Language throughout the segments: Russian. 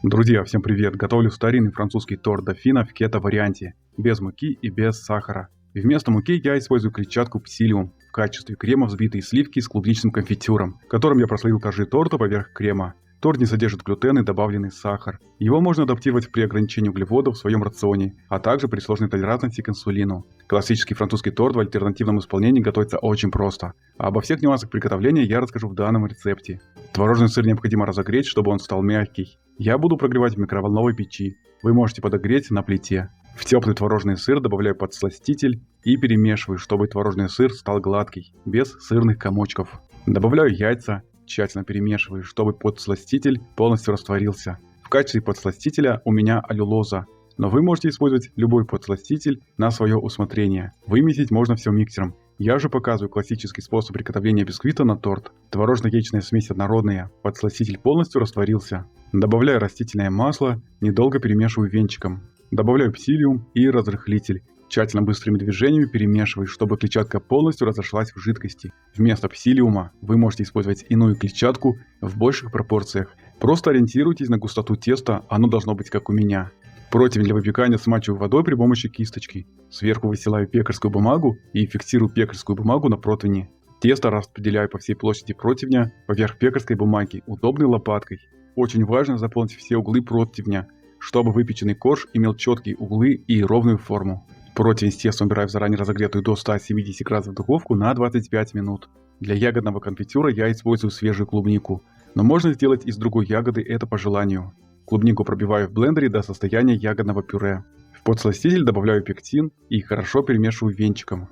Друзья, всем привет! Готовлю старинный французский торт дофина в кето-варианте, без муки и без сахара. И вместо муки я использую клетчатку псилиум в качестве крема взбитые сливки с клубничным конфитюром, которым я прослоил коржи торта поверх крема. Торт не содержит глютен и добавленный сахар. Его можно адаптировать при ограничении углеводов в своем рационе, а также при сложной толерантности к инсулину. Классический французский торт в альтернативном исполнении готовится очень просто. А обо всех нюансах приготовления я расскажу в данном рецепте. Творожный сыр необходимо разогреть, чтобы он стал мягкий. Я буду прогревать в микроволновой печи. Вы можете подогреть на плите. В теплый творожный сыр добавляю подсластитель и перемешиваю, чтобы творожный сыр стал гладкий, без сырных комочков. Добавляю яйца. Тщательно перемешиваю, чтобы подсластитель полностью растворился. В качестве подсластителя у меня аллюлоза, но вы можете использовать любой подсластитель на свое усмотрение. Вымесить можно все миксером. Я же показываю классический способ приготовления бисквита на торт. Творожно-яичная смесь однородная, подсластитель полностью растворился. Добавляю растительное масло, недолго перемешиваю венчиком. Добавляю псилиум и разрыхлитель. Тщательно быстрыми движениями перемешиваю, чтобы клетчатка полностью разошлась в жидкости. Вместо псилиума вы можете использовать иную клетчатку в больших пропорциях. Просто ориентируйтесь на густоту теста, оно должно быть как у меня. Противень для выпекания смачиваю водой при помощи кисточки. Сверху выстилаю пекарскую бумагу и фиксирую пекарскую бумагу на противне. Тесто распределяю по всей площади противня поверх пекарской бумаги удобной лопаткой. Очень важно заполнить все углы противня, чтобы выпеченный корж имел четкие углы и ровную форму. Противень с тестом убираю в заранее разогретую до 170 градусов духовку на 25 минут. Для ягодного конфитюра я использую свежую клубнику, но можно сделать из другой ягоды, это по желанию. Клубнику пробиваю в блендере до состояния ягодного пюре. В подсластитель добавляю пектин и хорошо перемешиваю венчиком.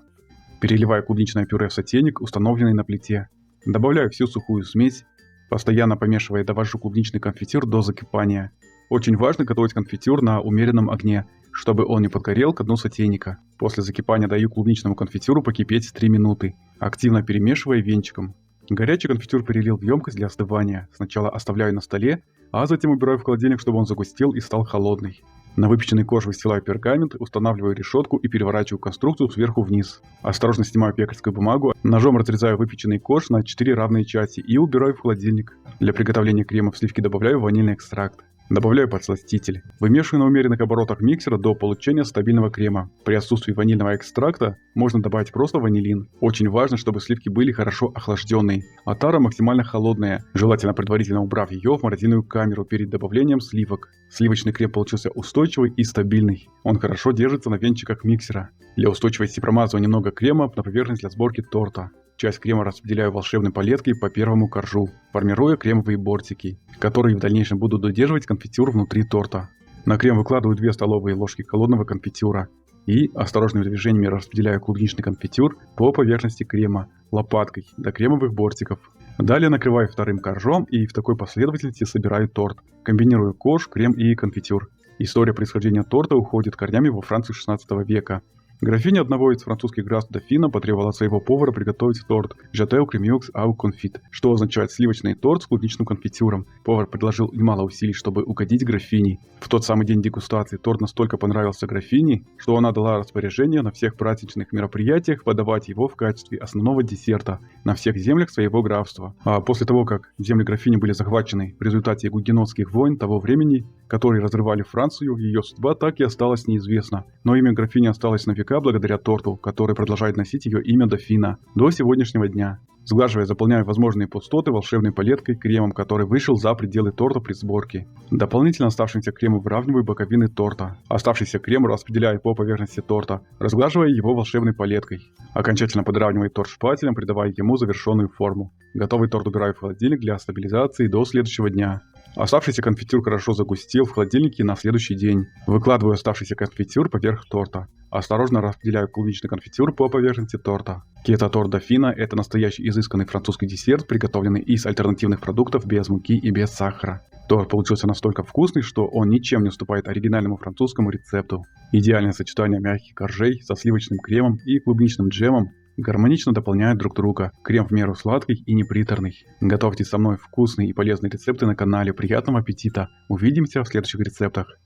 Переливаю клубничное пюре в сотейник, установленный на плите. Добавляю всю сухую смесь, постоянно помешивая, довожу клубничный конфитюр до закипания. Очень важно готовить конфитюр на умеренном огне, чтобы он не подгорел к дну сотейника. После закипания даю клубничному конфитюру покипеть 3 минуты, активно перемешивая венчиком. Горячий конфитюр перелил в емкость для остывания. Сначала оставляю на столе, а затем убираю в холодильник, чтобы он загустел и стал холодный. На выпеченный корж выстилаю пергамент, устанавливаю решетку и переворачиваю конструкцию сверху вниз. Осторожно снимаю пекарскую бумагу, ножом разрезаю выпеченный корж на 4 равные части и убираю в холодильник. Для приготовления крема в сливки добавляю ванильный экстракт. Добавляю подсластитель. Вымешиваю на умеренных оборотах миксера до получения стабильного крема. При отсутствии ванильного экстракта можно добавить просто ванилин. Очень важно, чтобы сливки были хорошо охлажденные, а тара максимально холодная, желательно предварительно убрав ее в морозильную камеру перед добавлением сливок. Сливочный крем получился устойчивый и стабильный. Он хорошо держится на венчиках миксера. Для устойчивости промазываю немного крема на поверхность для сборки торта. Часть крема распределяю волшебной палеткой по первому коржу, формируя кремовые бортики, которые в дальнейшем будут удерживать конфитюр внутри торта. На крем выкладываю 2 столовые ложки холодного конфитюра и осторожными движениями распределяю клубничный конфитюр по поверхности крема лопаткой до кремовых бортиков. Далее накрываю вторым коржом и в такой последовательности собираю торт. Комбинирую корж, крем и конфитюр. История происхождения торта уходит корнями во Францию 16 века. Графиня одного из французских графств дофина потребовала от своего повара приготовить торт «J'attends cremieux au confit», что означает «сливочный торт с клубничным конфитюром». Повар предложил немало усилий, чтобы угодить графине. В тот самый день дегустации торт настолько понравился графине, что она дала распоряжение на всех праздничных мероприятиях подавать его в качестве основного десерта на всех землях своего графства. А после того, как земли графини были захвачены в результате гугенотских войн того времени, которые разрывали Францию, ее судьба так и осталась неизвестна. Но имя графини осталось навека благодаря торту, который продолжает носить ее имя дофина до сегодняшнего дня. Сглаживая, заполняю возможные пустоты волшебной палеткой кремом, который вышел за пределы торта при сборке. Дополнительно оставшимся кремом выравниваю боковины торта. Оставшийся крем распределяю по поверхности торта, разглаживая его волшебной палеткой. Окончательно подравниваю торт шпателем, придавая ему завершенную форму. Готовый торт убираю в холодильник для стабилизации до следующего дня. Оставшийся конфитюр хорошо загустел в холодильнике на следующий день. Выкладываю оставшийся конфитюр поверх торта. Осторожно распределяю клубничный конфитюр по поверхности торта. Кето-торт дофина – это настоящий изысканный французский десерт, приготовленный из альтернативных продуктов без муки и без сахара. Торт получился настолько вкусный, что он ничем не уступает оригинальному французскому рецепту. Идеальное сочетание мягких коржей со сливочным кремом и клубничным джемом гармонично дополняют друг друга. Крем в меру сладкий и неприторный. Готовьте со мной вкусные и полезные рецепты на канале. Приятного аппетита! Увидимся в следующих рецептах.